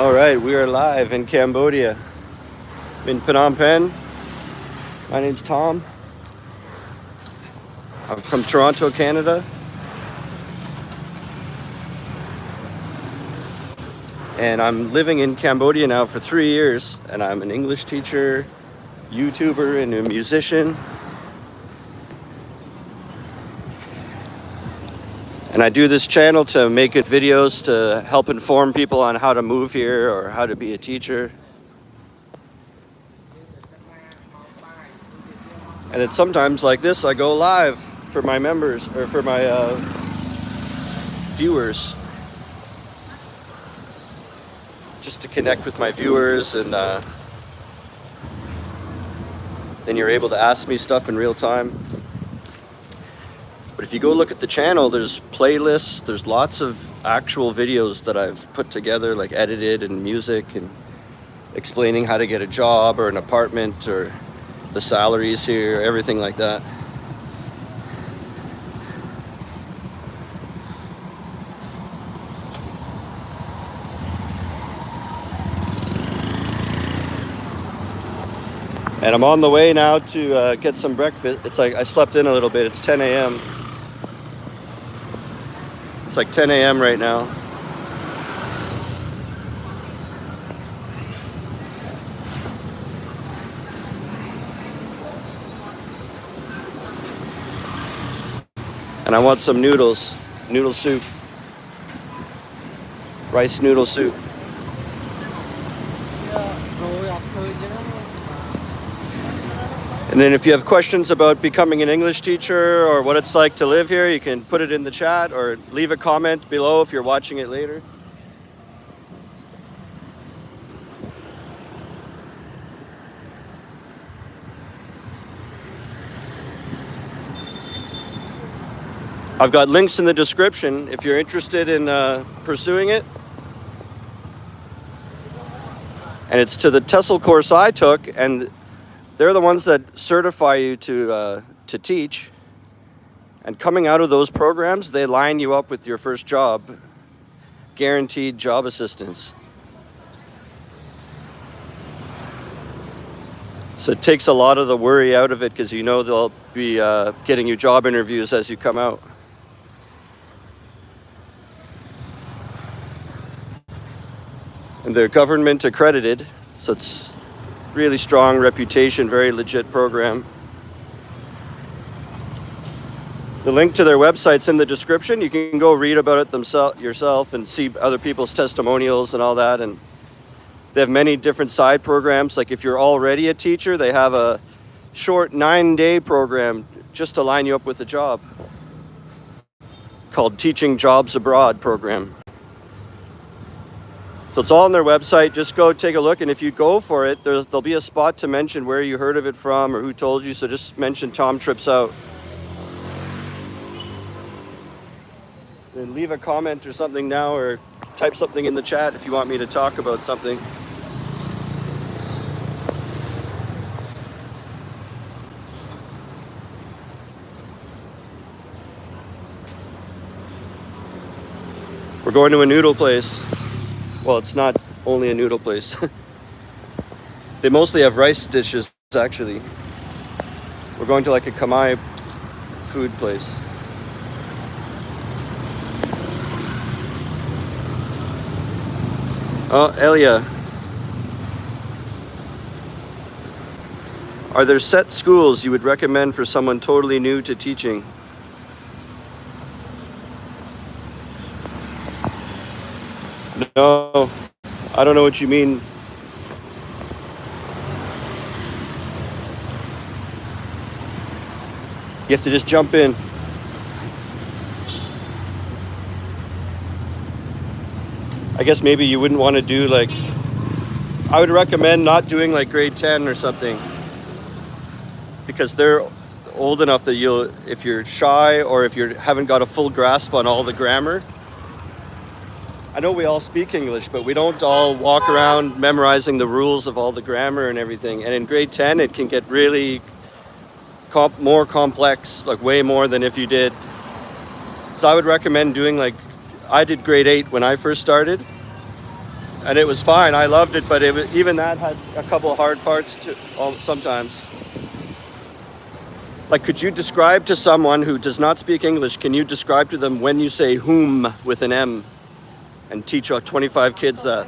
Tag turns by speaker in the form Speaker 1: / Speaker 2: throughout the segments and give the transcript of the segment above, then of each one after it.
Speaker 1: All right, we are live in Cambodia, in Phnom Penh. My name's Tom. I'm from Toronto, Canada. And I'm living in Cambodia now for 3 years. And I'm an English teacher, YouTuber, and a musician. And I do this channel to make videos to help inform people on how to move here or how to be a teacher. And then sometimes like this, I go live for my members or for my viewers. Just to connect with my viewers, and then you're able to ask me stuff in real time. But if you go look at the channel, there's playlists, there's lots of actual videos that I've put together, like edited, and music, and explaining how to get a job or an apartment or the salaries here, everything like that. And I'm on the way now to get some breakfast. It's like I slept in a little bit. It's 10 a.m. It's like 10 a.m. right now. And I want some noodle soup, rice noodle soup. And then if you have questions about becoming an English teacher or what it's like to live here, you can put it in the chat or leave a comment below if you're watching it later. I've got links in the description if you're interested in pursuing it. And it's to the TESOL course I took, and they're the ones that certify you to teach. And coming out of those programs, they line you up with your first job, guaranteed job assistance. So it takes a lot of the worry out of it because you know they'll be getting you job interviews as you come out. And they're government accredited, so it's really strong reputation, very legit program. The link to their website's in the description. You can go read about it yourself and see other people's testimonials and all that. And they have many different side programs. Like if you're already a teacher, they have a short 9-day program just to line you up with a job called Teaching Jobs Abroad program. So it's all on their website. Just go take a look, and if you go for it, there'll be a spot to mention where you heard of it from or who told you. So just mention Tom Trips Out. Then leave a comment or something now, or type something in the chat if you want me to talk about something. We're going to a noodle place. Well, it's not only a noodle place. They mostly have rice dishes, actually. We're going to like a Khmer food place. Oh, Elia. Are there set schools you would recommend for someone totally new to teaching? No, I don't know what you mean. You have to just jump in. I guess maybe you wouldn't want to do like, I would recommend not doing like grade 10 or something, because they're old enough that if you're shy or if you haven't got a full grasp on all the grammar. I know we all speak English, but we don't all walk around memorizing the rules of all the grammar and everything. And in grade 10, it can get really more complex, like way more than if you did. So I would recommend doing like, I did grade 8 when I first started. and it was fine. I loved it, but even that had a couple of hard parts too, sometimes. Like, could you describe to someone who does not speak English, can you describe to them when you say whom with an M and teach 25 kids that?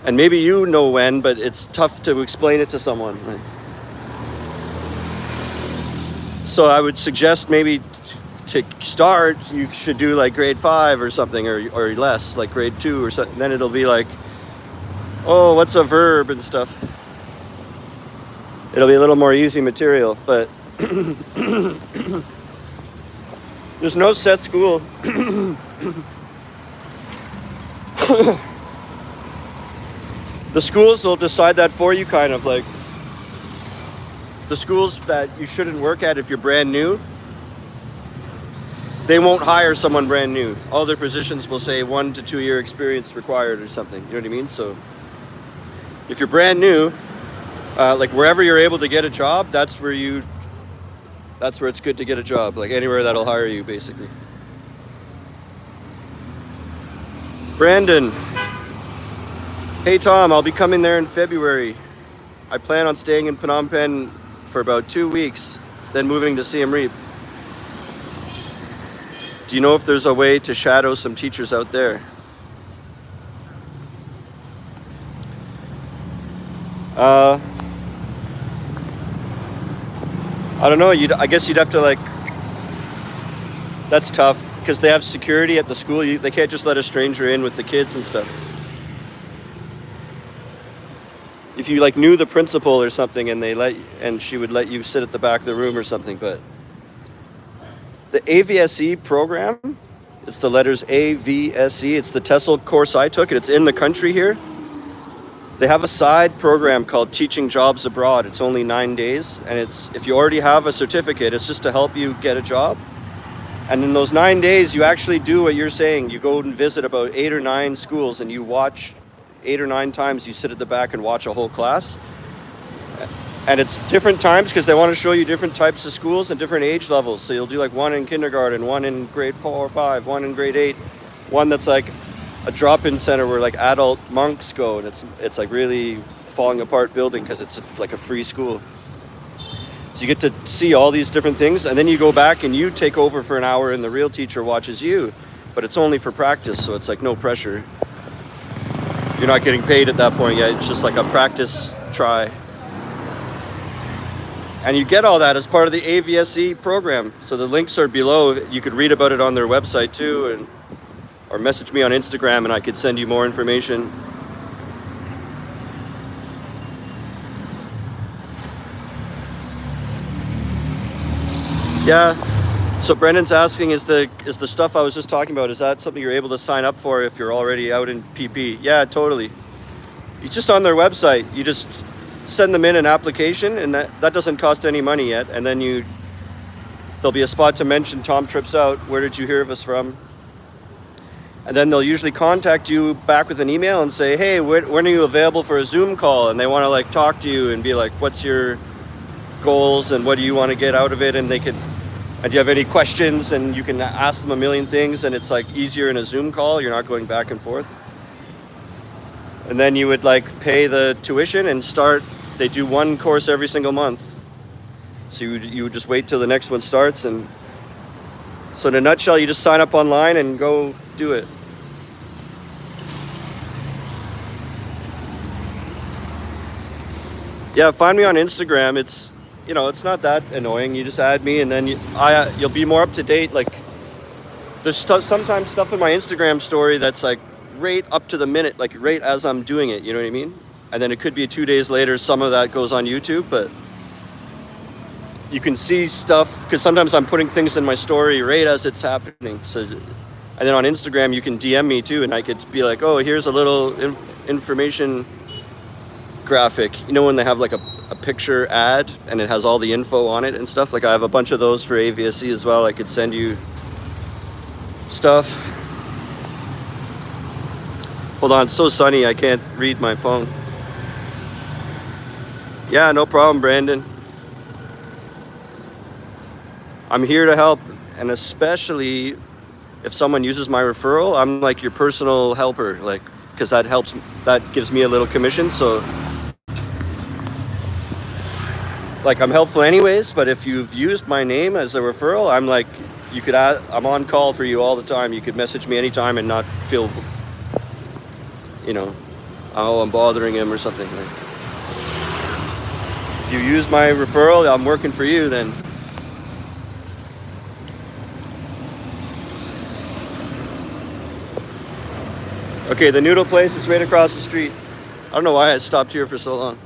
Speaker 1: And maybe you know when, but it's tough to explain it to someone. So I would suggest maybe to start, you should do like grade 5 or something, or less, like grade 2 or something. Then it'll be like, oh, what's a verb and stuff. It'll be a little more easy material, but there's no set school. The schools will decide that for you, kind of like the schools that you shouldn't work at if you're brand new. They won't hire someone brand new. All their positions will say 1 to 2 year experience required or something. You know what I mean? So if you're brand new, like wherever you're able to get a job, that's where it's good to get a job. Like anywhere that'll hire you, basically. Brandon. Hey Tom, I'll be coming there in February. I plan on staying in Phnom Penh for about 2 weeks, then moving to Siem Reap. Do you know if there's a way to shadow some teachers out there? I don't know. I guess you'd have to like. That's tough because they have security at the school. They can't just let a stranger in with the kids and stuff. If you like knew the principal or something, and she would let you sit at the back of the room or something, but the AVSE program, it's the letters AVSE. It's the TESOL course I took, and it's in the country here. They have a side program called Teaching Jobs Abroad. It's only 9 days, and if you already have a certificate, it's just to help you get a job. And in those 9 days, you actually do what you're saying. You go and visit about 8 or 9 schools, and you watch 8 or 9 times. You sit at the back and watch a whole class. And it's different times because they want to show you different types of schools and different age levels. So you'll do like 1 in kindergarten, 1 in grade 4 or 5, 1 in grade 8, 1 that's like a drop-in center where like adult monks go, and it's like really falling apart building because it's like a free school. So you get to see all these different things, and then you go back and you take over for an hour, and the real teacher watches you, but it's only for practice, so it's like no pressure. You're not getting paid at that point yet. It's just like a practice try. And you get all that as part of the AVSE program. So the links are below. You could read about it on their website too, or message me on Instagram and I could send you more information. Yeah, so Brendan's asking, is the stuff I was just talking about, is that something you're able to sign up for if you're already out in PP? Yeah, totally. It's just on their website. You just send them in an application, and that doesn't cost any money yet. And then there'll be a spot to mention Tom Trips Out. Where did you hear of us from? And then they'll usually contact you back with an email and say, hey, when are you available for a Zoom call? And they want to like talk to you and be like, what's your goals and what do you want to get out of it? And do you have any questions? And you can ask them a million things, and it's like easier in a Zoom call. You're not going back and forth. And then you would like pay the tuition and start. They do 1 course every single month. So you would just wait till the next one starts. And so in a nutshell, you just sign up online and go do it. Yeah, find me on Instagram. It's not that annoying. You just add me, and then you'll be more up to date. Like there's sometimes stuff in my Instagram story that's like right up to the minute, like right as I'm doing it. You know what I mean? And then it could be 2 days later. Some of that goes on YouTube, but you can see stuff because sometimes I'm putting things in my story right as it's happening. So, and then on Instagram you can DM me too, and I could be like, oh, here's a little information graphic. You know when they have like a picture ad and it has all the info on it and stuff? Like I have a bunch of those for AVSE as well. I could send you stuff. Hold on, it's so sunny I can't read my phone. Yeah, no problem, Brandon. I'm here to help, and especially if someone uses my referral, I'm like your personal helper. Like because that helps, that gives me a little commission. So like I'm helpful anyways, but if you've used my name as a referral, I'm like, you could add, I'm on call for you all the time. You could message me anytime and not feel, you know, oh, I'm bothering him or something. Like, if you use my referral, I'm working for you then. Okay, the noodle place is right across the street. I don't know why I stopped here for so long.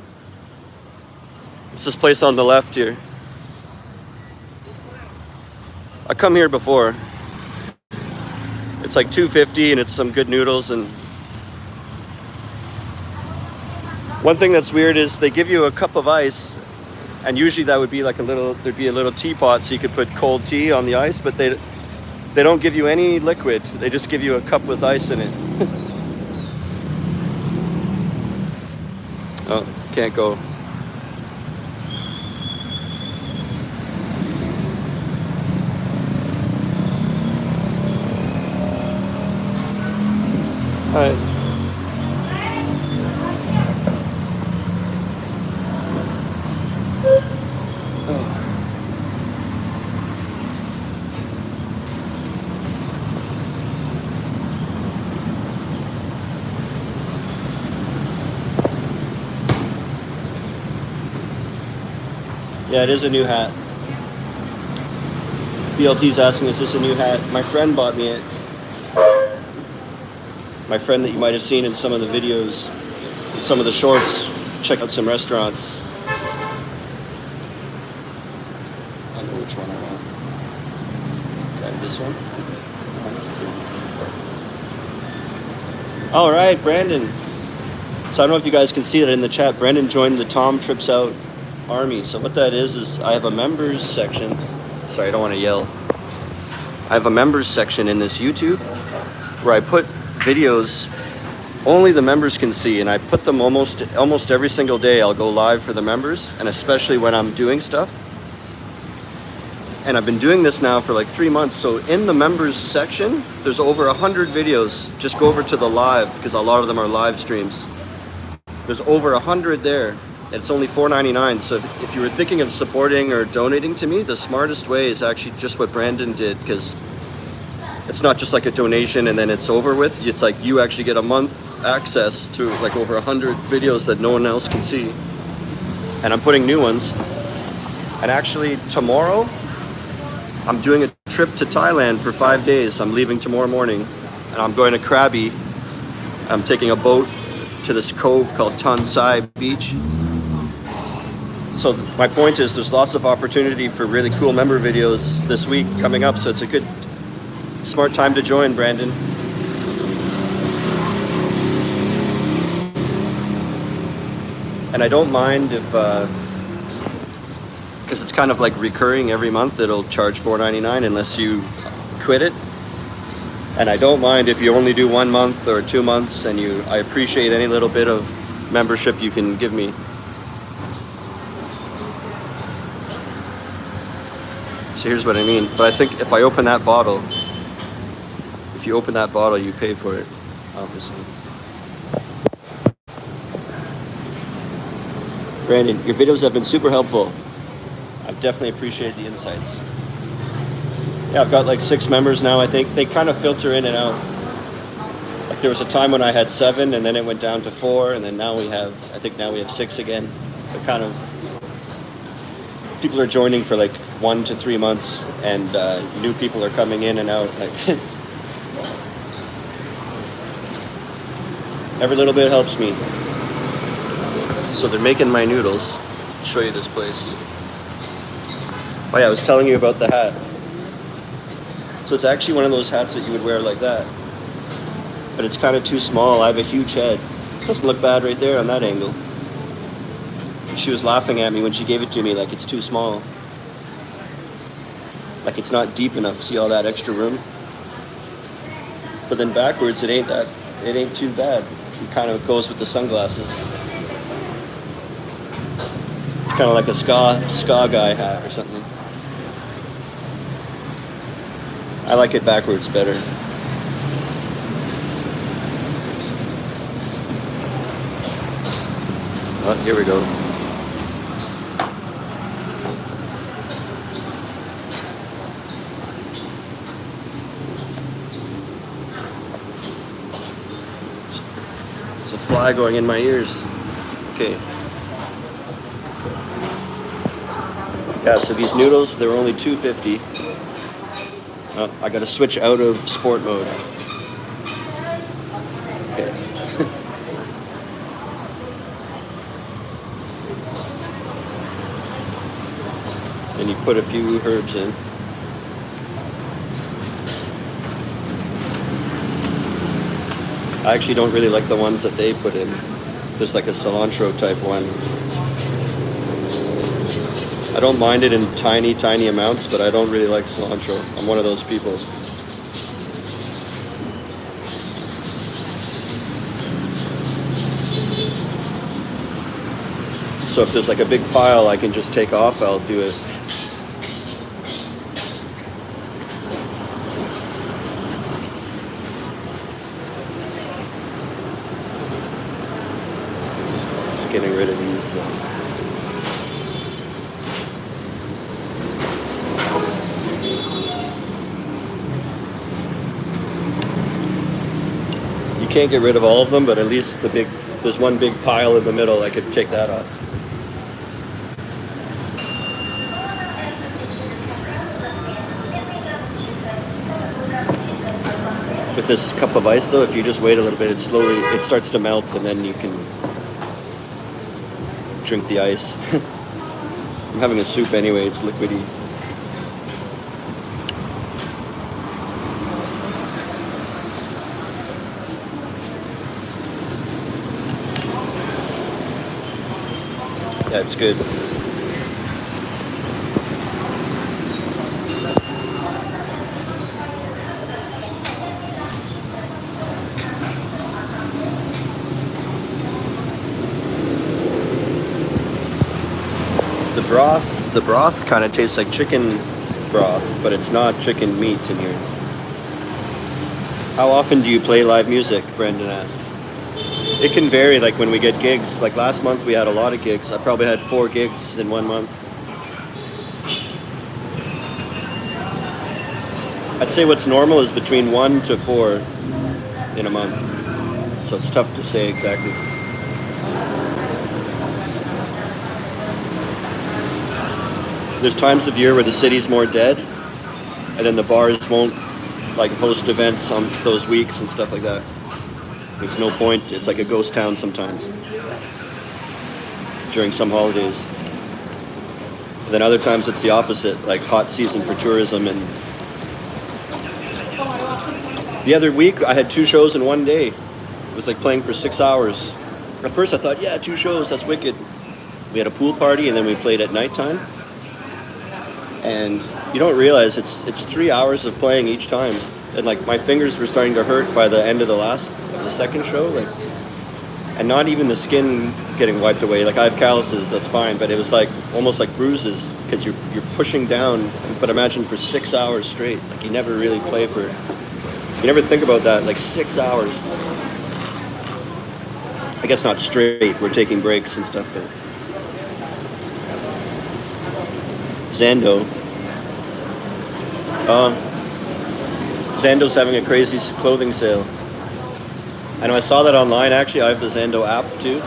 Speaker 1: It's this place on the left here. I come here before. It's like $2.50 and it's some good noodles. And one thing that's weird is they give you a cup of ice, and usually that would be like a little, there'd be a little teapot so you could put cold tea on the ice, but they don't give you any liquid. They just give you a cup with ice in it. Oh, can't go. All right. Yeah, it is a new hat. BLT's asking, is this a new hat? My friend bought me it. My friend that you might have seen in some of the videos, some of the shorts, check out some restaurants. I know which one I want. Okay, this one. All right, Brandon. So I don't know if you guys can see that in the chat. Brandon joined the Tom Trips Out Army. So what that is I have a members section. Sorry, I don't want to yell. I have a members section in this YouTube where I put videos only the members can see, and I put them almost every single day. I'll go live for the members, and especially when I'm doing stuff. And I've been doing this now for like 3 months. So in the members section, there's over 100 videos. Just go over to the live, because a lot of them are live streams. There's over 100 there, and it's only $4.99. So if you were thinking of supporting or donating to me, the smartest way is actually just what Brandon did, because it's not just like a donation and then it's over with. It's like you actually get a month access to like over 100 videos that no one else can see. And I'm putting new ones. And actually tomorrow, I'm doing a trip to Thailand for 5 days. I'm leaving tomorrow morning and I'm going to Krabi. I'm taking a boat to this cove called Tan Sai Beach. So my point is there's lots of opportunity for really cool member videos this week coming up. So it's a good, smart time to join, Brandon. And I don't mind if, because it's kind of like recurring every month, it'll charge $4.99 unless you quit it. And I don't mind if you only do 1 month or 2 months, and I appreciate any little bit of membership you can give me. So here's what I mean. But I think if I open that bottle, if you open that bottle, you pay for it, obviously. Brandon, your videos have been super helpful. I've definitely appreciated the insights. Yeah, I've got like 6 members now, I think. They kind of filter in and out. Like there was a time when I had 7 and then it went down to 4, and then now we have, I think now we have 6 again. But kind of, people are joining for like 1 to 3 months, and new people are coming in and out. Like every little bit helps me. So they're making my noodles. I'll show you this place. Oh yeah, I was telling you about the hat. So it's actually one of those hats that you would wear like that. But it's kind of too small. I have a huge head. Doesn't look bad right there on that angle. She was laughing at me when she gave it to me, like it's too small. Like it's not deep enough. See all that extra room? But then backwards, it ain't too bad. It kind of goes with the sunglasses. It's kind of like a ska guy hat or something. I like it backwards better. Oh, here we go. There's a fly going in my ears. Okay. Yeah, so these noodles, they were only $2.50. Oh, I gotta switch out of sport mode. Okay. And you put a few herbs in. I actually don't really like the ones that they put in. There's like a cilantro type one. I don't mind it in tiny, tiny amounts, but I don't really like cilantro. I'm one of those people. So if there's like a big pile I can just take off, I'll do it. Just getting rid of these. You can't get rid of all of them, but at least there's one big pile in the middle. I could take that off. With this cup of ice though, if you just wait a little bit, it starts to melt, and then you can drink the ice. I'm having a soup anyway, it's liquidy. Yeah, it's good. The broth kind of tastes like chicken broth, but it's not chicken meat in here. How often do you play live music? Brendan asks. It can vary, like when we get gigs. Like last month we had a lot of gigs. I probably had 4 gigs in 1 month. I'd say what's normal is between 1 to 4 in a month. So it's tough to say exactly. There's times of year where the city's more dead, and then the bars won't like host events on those weeks and stuff like that. There's no point. It's like a ghost town sometimes during some holidays. And then other times it's the opposite, like hot season for tourism. And the other week I had 2 shows in one day. It was like playing for 6 hours. At first I thought, yeah, 2 shows, that's wicked. We had a pool party and then we played at nighttime. And you don't realize it's 3 hours of playing each time. And like my fingers were starting to hurt by the end of the second show. Like, and not even the skin getting wiped away. Like I have calluses, that's fine, but it was like almost like bruises because you're pushing down. But imagine for 6 hours straight. Like you never really play for. You never think about that. Like 6 hours. I guess not straight. We're taking breaks and stuff, but. Zando. Zando's having a crazy clothing sale. I know I saw that online. Actually, I have the Zando app too.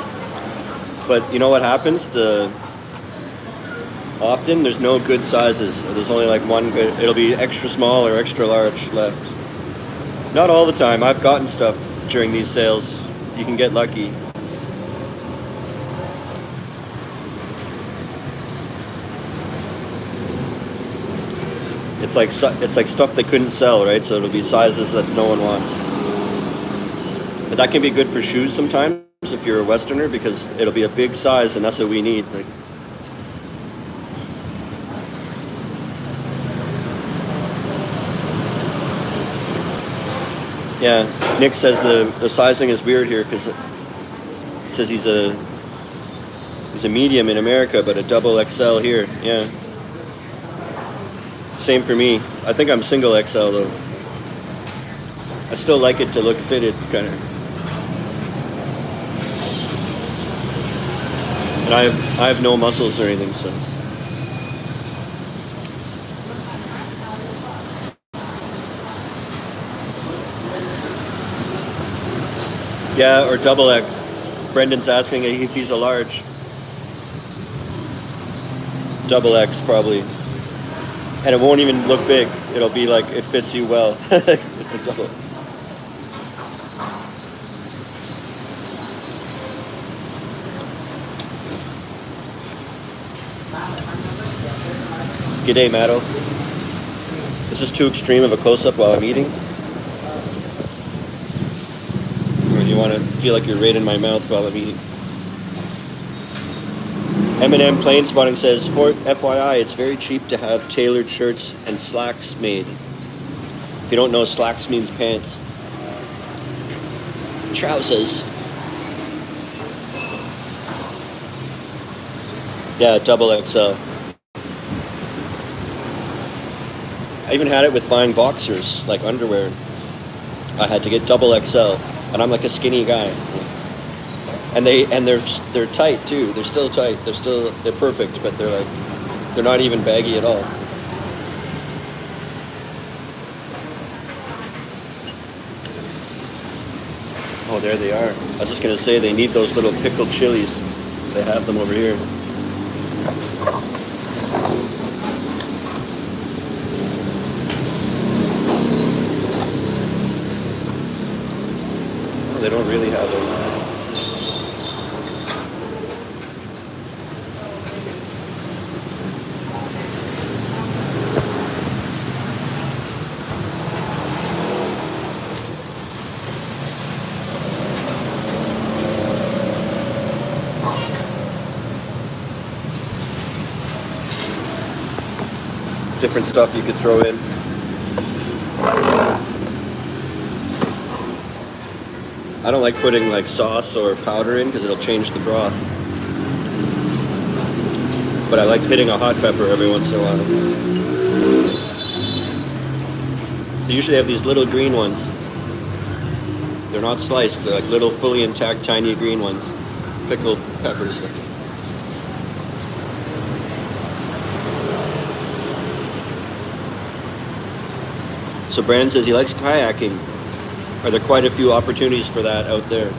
Speaker 1: But you know what happens? Often there's no good sizes. There's only like one good. It'll be extra small or extra large left. Not all the time. I've gotten stuff during these sales. You can get lucky. It's like stuff they couldn't sell, right? So it'll be sizes that no one wants. But that can be good for shoes sometimes if you're a Westerner, because it'll be a big size and that's what we need. Like, yeah, Nick says the sizing is weird here because it says he's a medium in America, but a double XL here. Yeah. Same for me. I think I'm single XL though. I still like it to look fitted, kind of. And I have no muscles or anything, so. Yeah, or double X. Brendan's asking if he's a large. Double X probably. And it won't even look big. It'll be like it fits you well. Double. G'day, Matto. This is too extreme of a close-up while I'm eating. Or do you want to feel like you're right in my mouth while I'm eating? M&M Plane Spotting says, for FYI, it's very cheap to have tailored shirts and slacks made. If you don't know, slacks means pants. Trousers. Yeah, double XL. I even had it with buying boxers, like underwear. I had to get double XL, and I'm like a skinny guy. And they're tight too. They're still tight. They're perfect, but they're not even baggy at all. Oh, there they are. I was just gonna say they need those little pickled chilies. They have them over here. Oh, they don't really have them. Different stuff you could throw in. I don't like putting like sauce or powder in because it'll change the broth. But I like hitting a hot pepper every once in a while. They usually have these little green ones. They're not sliced, they're like little fully intact tiny green ones. Pickled peppers. So Brandon says he likes kayaking. Are there quite a few opportunities for that out there?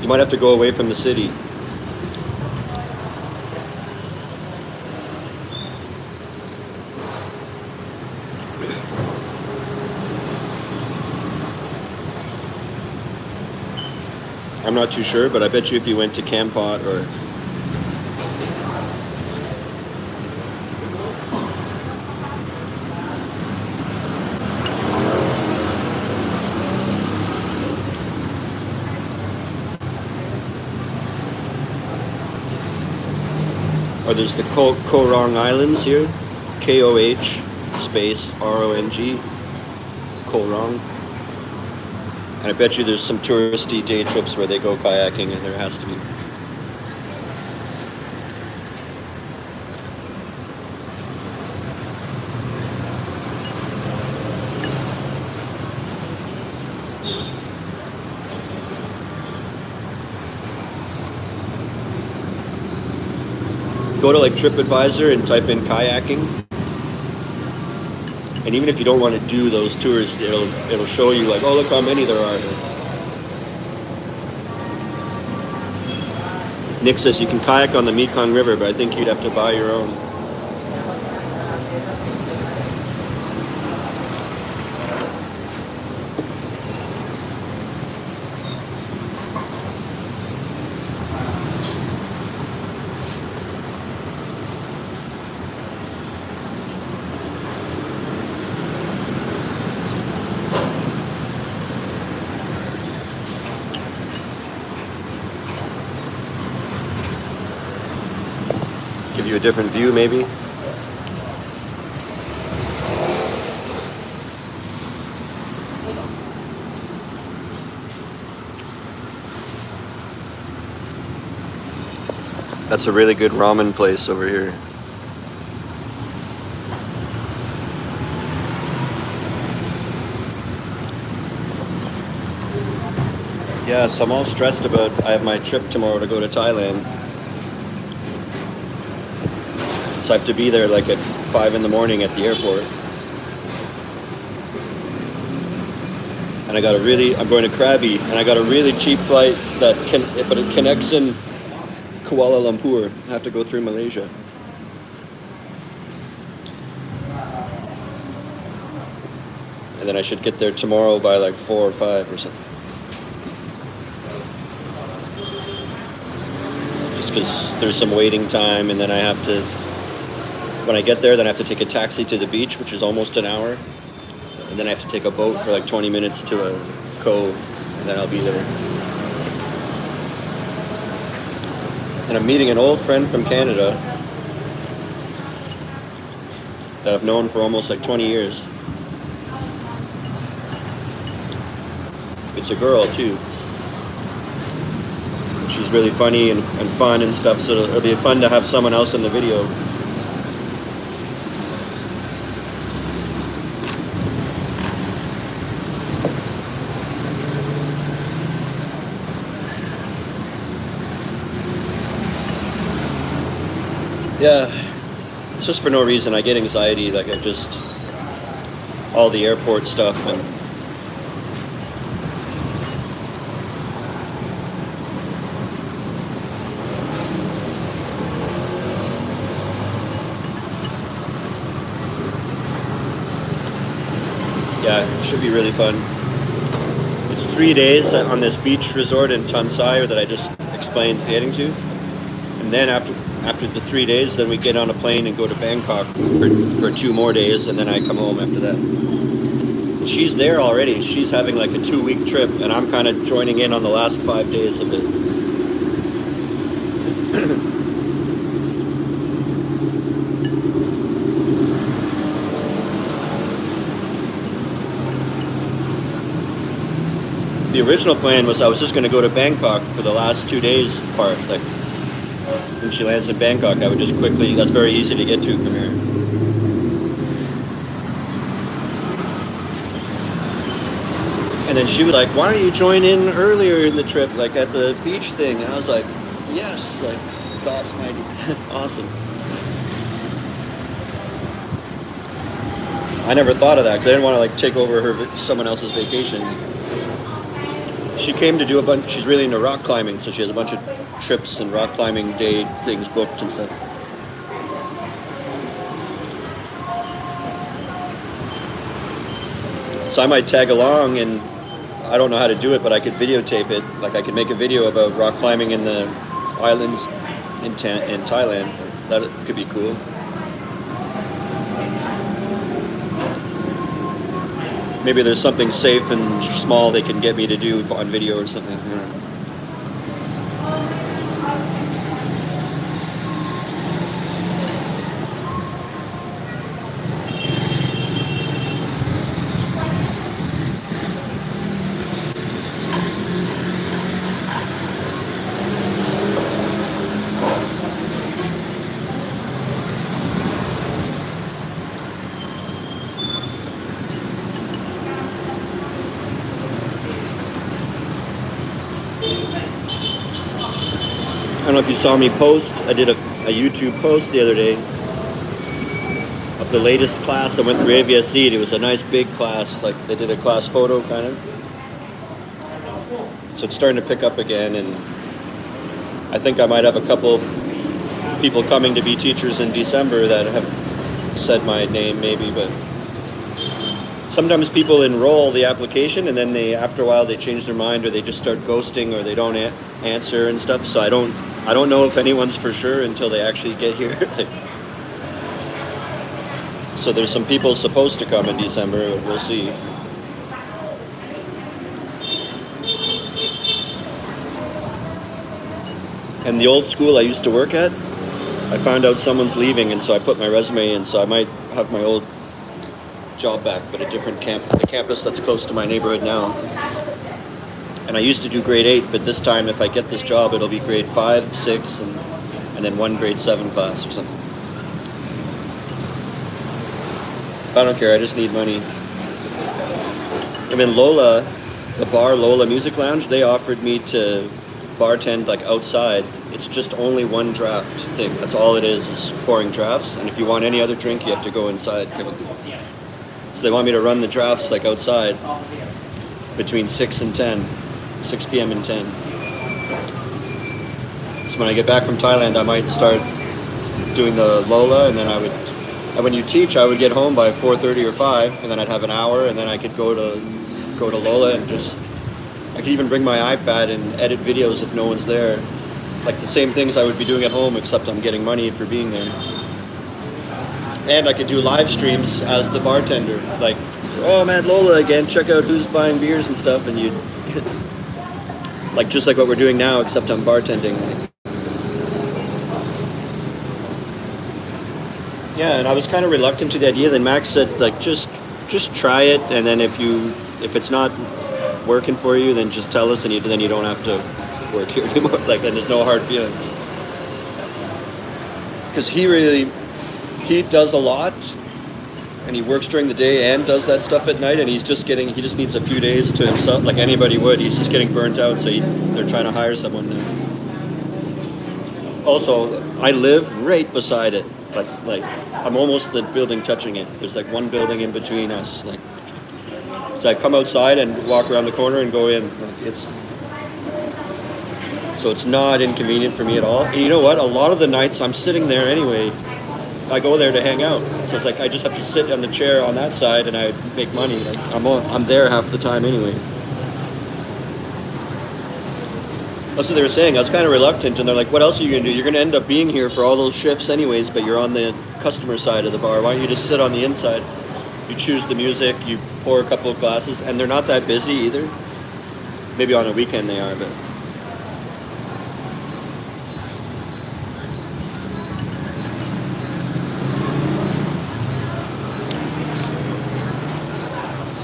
Speaker 1: You might have to go away from the city. I'm not too sure, but I bet you if you went to Campot or there's the Korong Islands here, K-O-H space R-O-N-G, Korong. And I bet you there's some touristy day trips where they go kayaking, and there has to be. Go to like TripAdvisor and type in kayaking, and even if you don't want to do those tours, it'll show you like, oh, look how many there are. Nick says you can kayak on the Mekong River, but I think you'd have to buy your own. Give you a different view, maybe. That's a really good ramen place over here. Yeah, so I'm all stressed about, I have my trip tomorrow to go to Thailand. So I have to be there like at 5 in the morning at the airport. And I'm going to Krabi, and I got a really cheap flight but it connects in Kuala Lumpur. I have to go through Malaysia. And then I should get there tomorrow by like 4 or 5 or something. Just because there's some waiting time, and then when I get there, then I have to take a taxi to the beach, which is almost an hour. And then I have to take a boat for like 20 minutes to a cove, and then I'll be there. And I'm meeting an old friend from Canada that I've known for almost like 20 years. It's a girl too. She's really funny and fun and stuff, so it'll be fun to have someone else in the video. Yeah, it's just for no reason. I get anxiety, like all the airport stuff, and yeah, it should be really fun. It's 3 days on this beach resort in Tansai that I just explained heading to, and then after the 3 days, then we get on a plane and go to Bangkok for 2 more days, and then I come home after that. And she's there already. She's having like a 2-week trip, and I'm kind of joining in on the last 5 days of it. The original plan was I was just going to go to Bangkok for the last 2 days part, like when she lands in Bangkok, I would just quickly, that's very easy to get to from here. And then she was like, why don't you join in earlier in the trip, like at the beach thing? And I was like, yes, like, it's awesome idea. Awesome. I never thought of that because I didn't want to like take over someone else's vacation. She came to do a bunch, she's really into rock climbing, so she has a bunch of trips and rock climbing day things booked and stuff. So I might tag along, and I don't know how to do it, but I could videotape it. Like I could make a video about rock climbing in the islands in Thailand. That could be cool. Maybe there's something safe and small they can get me to do on video or something. Yeah. I don't know if you saw me post. I did a YouTube post the other day of the latest class I went through AVSE. It was a nice big class, like they did a class photo kind of. So it's starting to pick up again, and I think I might have a couple people coming to be teachers in December that have said my name maybe, but sometimes people enroll the application and then after a while they change their mind, or they just start ghosting, or they don't answer and stuff. So I don't know if anyone's for sure until they actually get here. So there's some people supposed to come in December, we'll see. And the old school I used to work at, I found out someone's leaving, and so I put my resume in, so I might have my old job back, but a different the campus that's close to my neighborhood now. And I used to do grade 8, but this time if I get this job, it'll be grade 5, 6, and then one grade 7 class or something. I don't care, I just need money. And then Lola, the bar Lola Music Lounge, they offered me to bartend like outside. It's just only one draft thing. That's all it is pouring drafts. And if you want any other drink, you have to go inside. So they want me to run the drafts like outside between 6 and 10, 6 p.m. and 10. So when I get back from Thailand, I might start doing the Lola, and then and when you teach, I would get home by 4:30 or 5, and then I'd have an hour, and then I could go to Lola and I could even bring my iPad and edit videos if no one's there. Like the same things I would be doing at home, except I'm getting money for being there. And I could do live streams as the bartender. Like, oh man, Lola again, check out who's buying beers and stuff, and you'd like just like what we're doing now, except I'm bartending. Yeah, and I was kind of reluctant to the idea. Then Max said, like, just try it, and then if it's not working for you, then just tell us, and then you don't have to work here anymore. Like, then there's no hard feelings. Because he does a lot, and he works during the day and does that stuff at night, and he just needs a few days to himself, like anybody would. He's just getting burnt out, so they're trying to hire someone now. Also, I live right beside it. Like I'm almost the building touching it. There's like one building in between us. Like, so I come outside and walk around the corner and go in. Like, so it's not inconvenient for me at all. And you know what? A lot of the nights I'm sitting there anyway. I go there to hang out. So it's like I just have to sit on the chair on that side and I make money. Like I'm there half the time anyway. That's what they were saying. I was kind of reluctant, and they're like, what else are you going to do? You're going to end up being here for all those shifts anyways, but you're on the customer side of the bar. Why don't you just sit on the inside? You choose the music, you pour a couple of glasses, and they're not that busy either. Maybe on a weekend they are, but...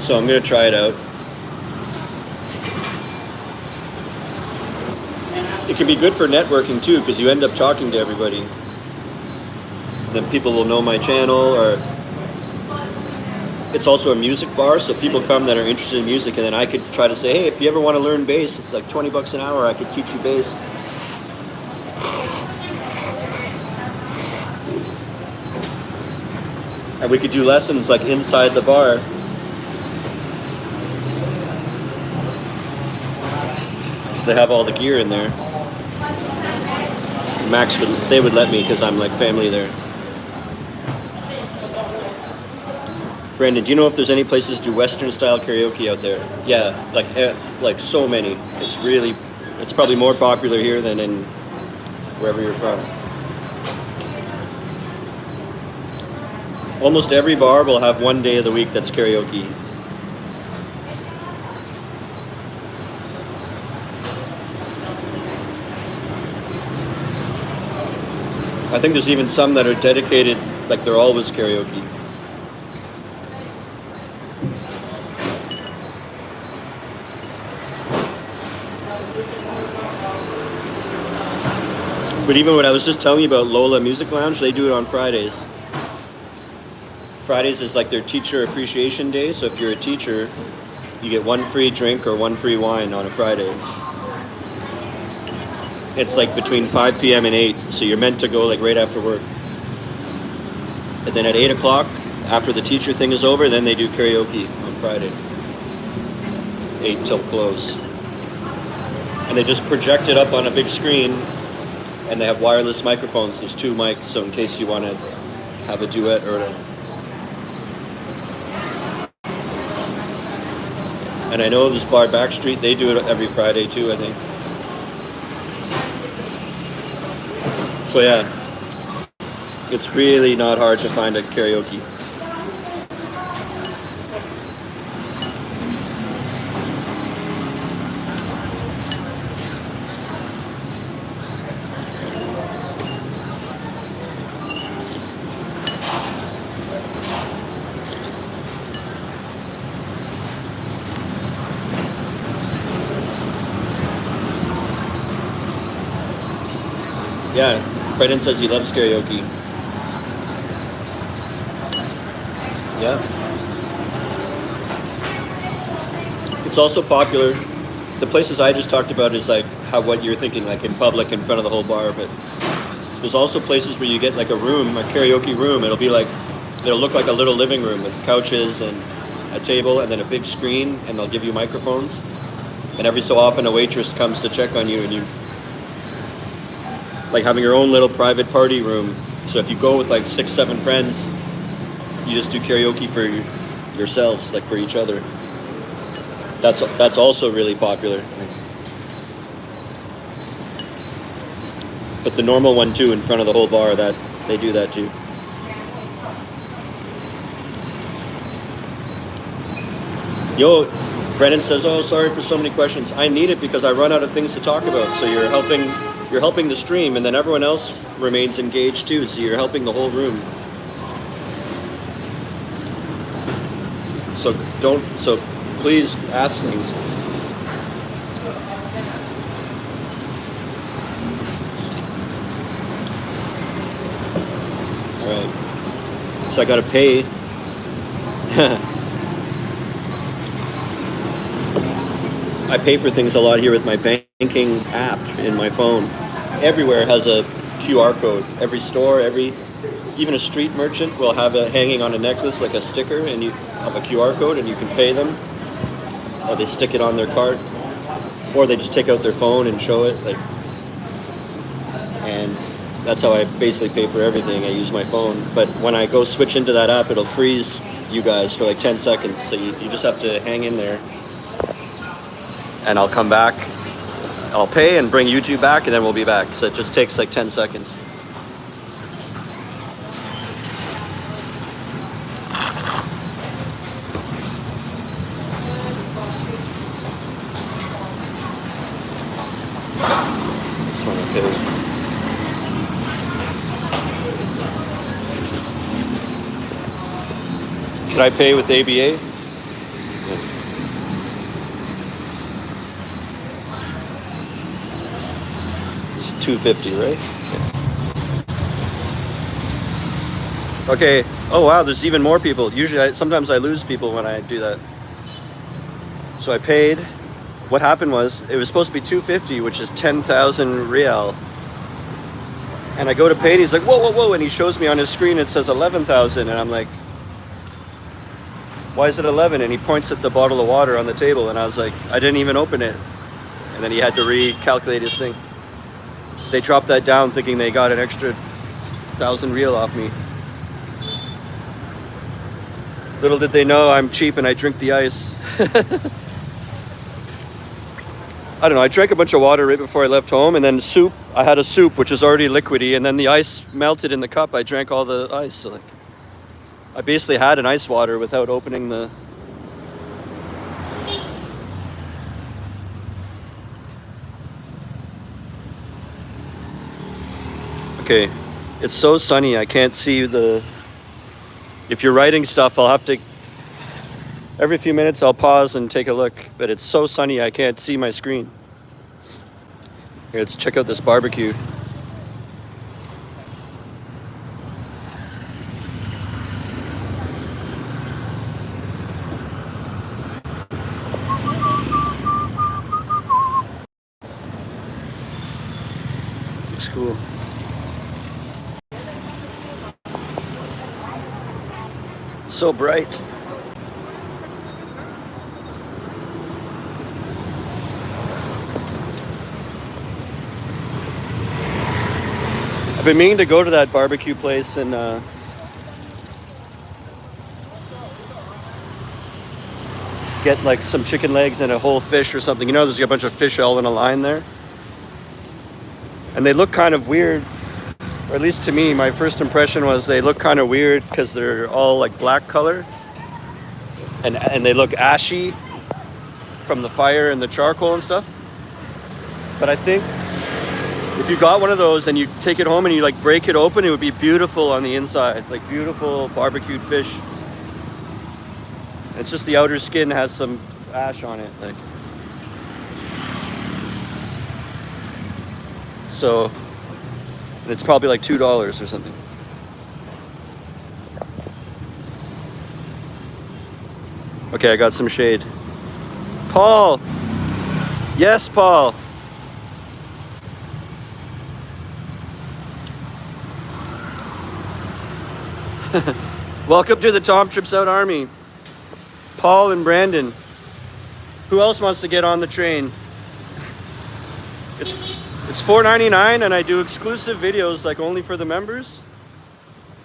Speaker 1: So I'm going to try it out. It can be good for networking too, because you end up talking to everybody. Then people will know my channel, or it's also a music bar, so people come that are interested in music, and then I could try to say, hey, if you ever want to learn bass, it's like $20 an hour, I could teach you bass. And we could do lessons like inside the bar. They have all the gear in there. Max they would let me because I'm like family there. Brandon, do you know if there's any places to do Western style karaoke out there? Yeah, like so many. It's probably more popular here than in wherever you're from. Almost every bar will have one day of the week that's karaoke. I think there's even some that are dedicated, like they're always karaoke. But even what I was just telling you about Lola Music Lounge, they do it on Fridays. Fridays is like their teacher appreciation day, so if you're a teacher, you get one free drink or one free wine on a Friday. It's like between 5 p.m. and 8, so you're meant to go like right after work. And then at 8 o'clock, after the teacher thing is over, then they do karaoke on Friday. 8 till close. And they just project it up on a big screen, and they have wireless microphones. There's 2 mics, so in case you want to have a duet or a... And I know this bar Backstreet, they do it every Friday too, I think. So yeah, it's really not hard to find a karaoke. Yeah, Brendan says he loves karaoke. Yeah. It's also popular. The places I just talked about is like what you're thinking, like in public in front of the whole bar, but there's also places where you get like a room, a karaoke room. It'll look like a little living room with couches and a table and then a big screen, and they'll give you microphones. And every so often a waitress comes to check on you, and you like having your own little private party room. So if you go with like 6-7 friends, you just do karaoke for yourselves, like for each other. That's also really popular. But the normal one too, in front of the whole bar, that they do that too. Yo, Brennan says, "Oh, sorry for so many questions. I need it because I run out of things to talk about." So you're helping the stream, and then everyone else remains engaged too. So you're helping the whole room. So please ask things. All right. So I gotta pay. I pay for things a lot here with my banking app in my phone. Everywhere has a QR code. Every store, even a street merchant will have it hanging on a necklace like a sticker, and you have a QR code and you can pay them. Or they stick it on their cart. Or they just take out their phone and show it. And that's how I basically pay for everything. I use my phone. But when I go switch into that app, it'll freeze you guys for like 10 seconds. So you just have to hang in there. And I'll come back, I'll pay and bring YouTube back, and then we'll be back. So it just takes like 10 seconds. This one I pay. Can I pay with ABA? $250, right? Okay. Oh wow, there's even more people. Usually, sometimes I lose people when I do that. So I paid. What happened was, it was supposed to be $250, which is 10,000 rial. And I go to pay, and he's like, whoa, whoa, whoa, and he shows me on his screen it says 11,000, and I'm like, why is it 11? And he points at the bottle of water on the table, and I was like, I didn't even open it. And then he had to recalculate his thing. They dropped that down thinking they got an extra 1,000 rial off me. Little did they know I'm cheap and I drink the ice. I don't know, I drank a bunch of water right before I left home, and then soup. I had a soup which is already liquidy, and then the ice melted in the cup. I drank all the ice. So like, I basically had an ice water without opening the... Okay, it's so sunny I can't see the... If you're writing stuff, I'll have to... Every few minutes I'll pause and take a look, but it's so sunny I can't see my screen. Here, let's check out this barbecue. Looks cool. So bright. I've been meaning to go to that barbecue place and get like some chicken legs and a whole fish or something. You know, there's a bunch of fish all in a line there. And they look kind of weird, or at least to me, my first impression was they look kind of weird because they're all like black color. And they look ashy from the fire and the charcoal and stuff. But I think if you got one of those and you take it home and you like break it open, it would be beautiful on the inside, like beautiful barbecued fish. It's just the outer skin has some ash on it, like. So, and it's probably like $2 or something. Okay, I got some shade. Paul. Yes, Paul. Welcome to the Tom Trips Out Army. Paul and Brandon. Who else wants to get on the train? It's $4.99 and I do exclusive videos like only for the members.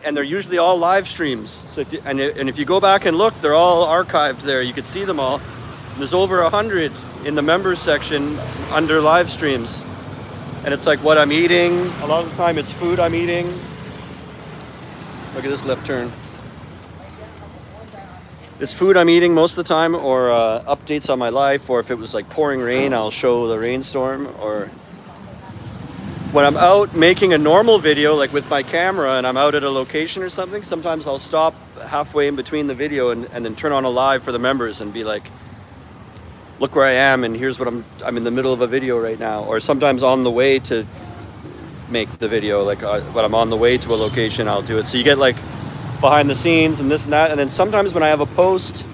Speaker 1: And they're usually all live streams. So if you go back and look, they're all archived there. You can see them all. There's over 100 in the members section under live streams. And it's like what I'm eating. A lot of the time it's food I'm eating. Look at this left turn. It's food I'm eating most of the time, or updates on my life, or if it was like pouring rain, I'll show the rainstorm. Or when I'm out making a normal video, like with my camera, and I'm out at a location or something, sometimes I'll stop halfway in between the video and then turn on a live for the members and be like, look where I am, and here's what I'm in the middle of a video right now. Or sometimes on the way to make the video, like when I'm on the way to a location, I'll do it. So you get like behind the scenes and this and that. And then sometimes when I have a post,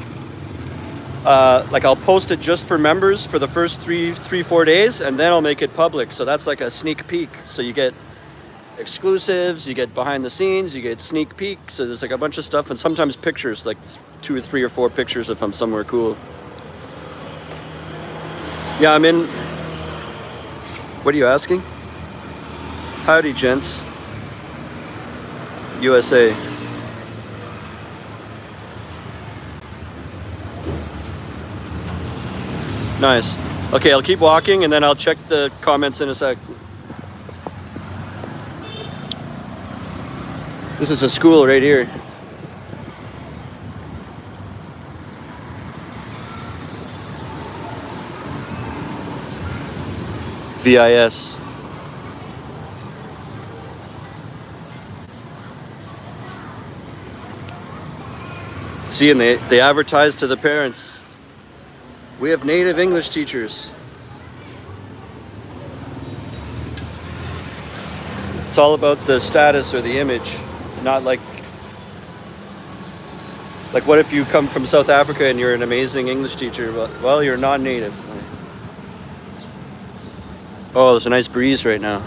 Speaker 1: like I'll post it just for members for the first 4 days, and then I'll make it public. So that's like a sneak peek. So you get exclusives, you get behind the scenes, you get sneak peeks. So there's like a bunch of stuff, and sometimes pictures, like 2 or 3 or 4 pictures if I'm somewhere cool. Yeah, I'm in. What are you asking? Howdy, gents. USA. Nice. Okay, I'll keep walking and then I'll check the comments in a sec. This is a school right here. VIS. See, and they advertise to the parents. We have native English teachers. It's all about the status or the image, not like what if you come from South Africa and you're an amazing English teacher? Well, you're non-native. Oh, there's a nice breeze right now.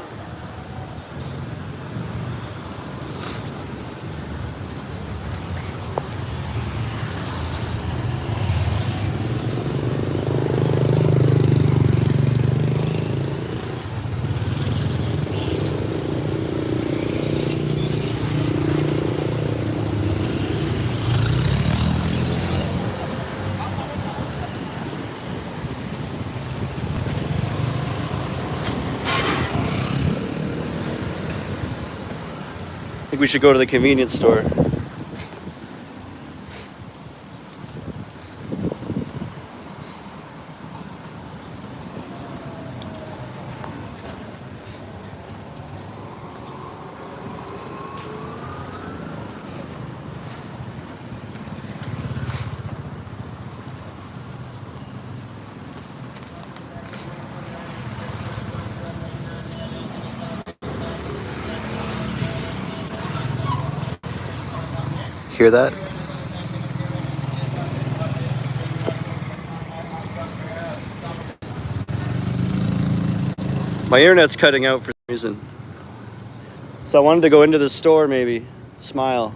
Speaker 1: I think we should go to the convenience store. Hear that? My internet's cutting out for some reason. So I wanted to go into the store maybe. Smile.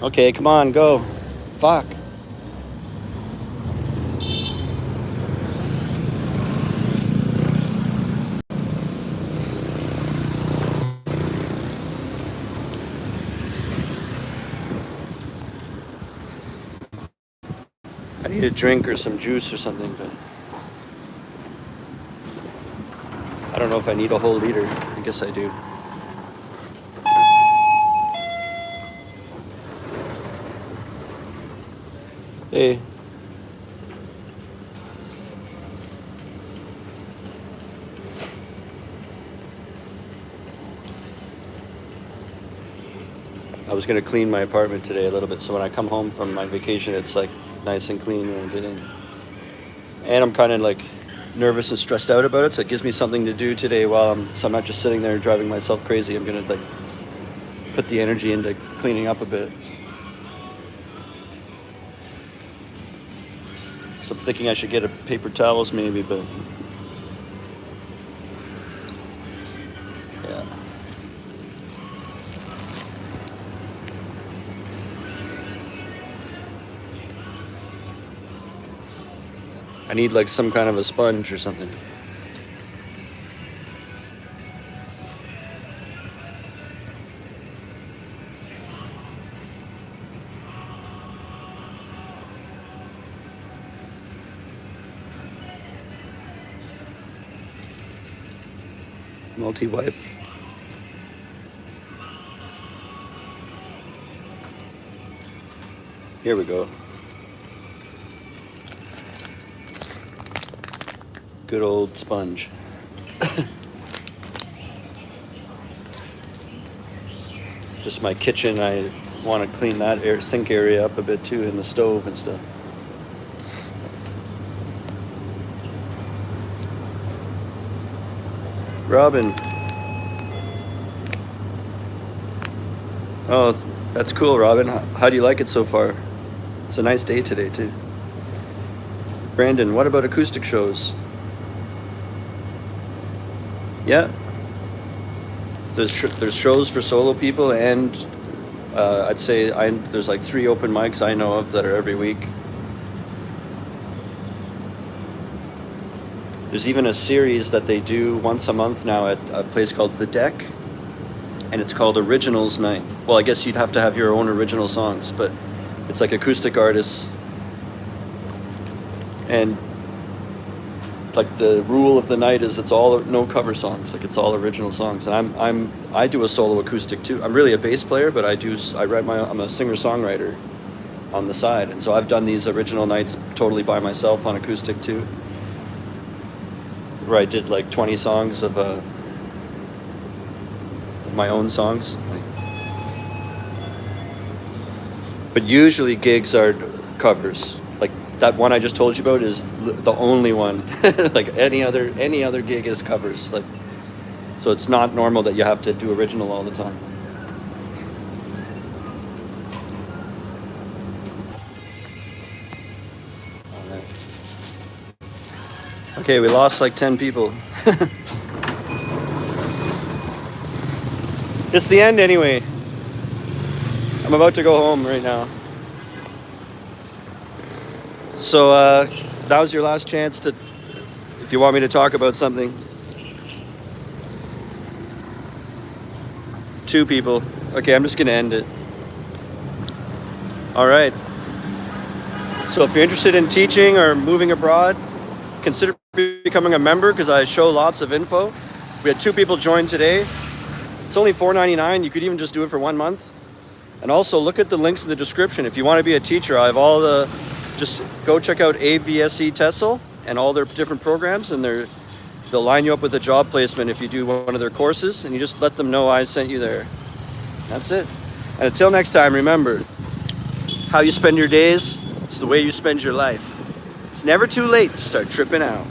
Speaker 1: Okay, come on, go. Fuck. I need a drink or some juice or something, but I don't know if I need a whole liter. I guess I do. Hey. I was gonna clean my apartment today a little bit, so when I come home from my vacation, it's like nice and clean when I get in. And I'm kind of like nervous and stressed out about it, so it gives me something to do today so I'm not just sitting there driving myself crazy. I'm gonna like put the energy into cleaning up a bit. So I'm thinking I should get a paper towels maybe, but yeah. I need like some kind of a sponge or something. Multi-wipe. Here we go. Good old sponge. Just my kitchen, I want to clean that sink area up a bit too, in the stove and stuff. Robin. Oh, that's cool, Robin. How do you like it so far? It's a nice day today too. Brandon, what about acoustic shows? Yeah. There's shows for solo people, and I'd say there's like 3 open mics I know of that are every week. There's even a series that they do once a month now at a place called The Deck, and it's called Originals Night. Well, I guess you'd have to have your own original songs, but it's like acoustic artists, and like the rule of the night is it's all no cover songs, like it's all original songs. And I do a solo acoustic too. I'm really a bass player, but I'm a singer-songwriter on the side, and so I've done these original nights totally by myself on acoustic too, where I did like 20 songs of my own songs. But usually gigs are covers. Like that one I just told you about is the only one. Like any other gig is covers. Like, so it's not normal that you have to do original all the time. All right. Okay, we lost like 10 people. It's the end anyway. I'm about to go home right now. So that was your last chance to, if you want me to talk about something. 2 people. Okay, I'm just gonna end it. All right. So if you're interested in teaching or moving abroad, consider becoming a member, because I show lots of info. We had 2 people join today. It's only $4.99. You could even just do it for 1 month. And also look at the links in the description. If you want to be a teacher, I have just go check out AVSE TESOL and all their different programs, and they'll line you up with a job placement if you do one of their courses, and you just let them know I sent you there. That's it. And until next time, remember, how you spend your days is the way you spend your life. It's never too late to start tripping out.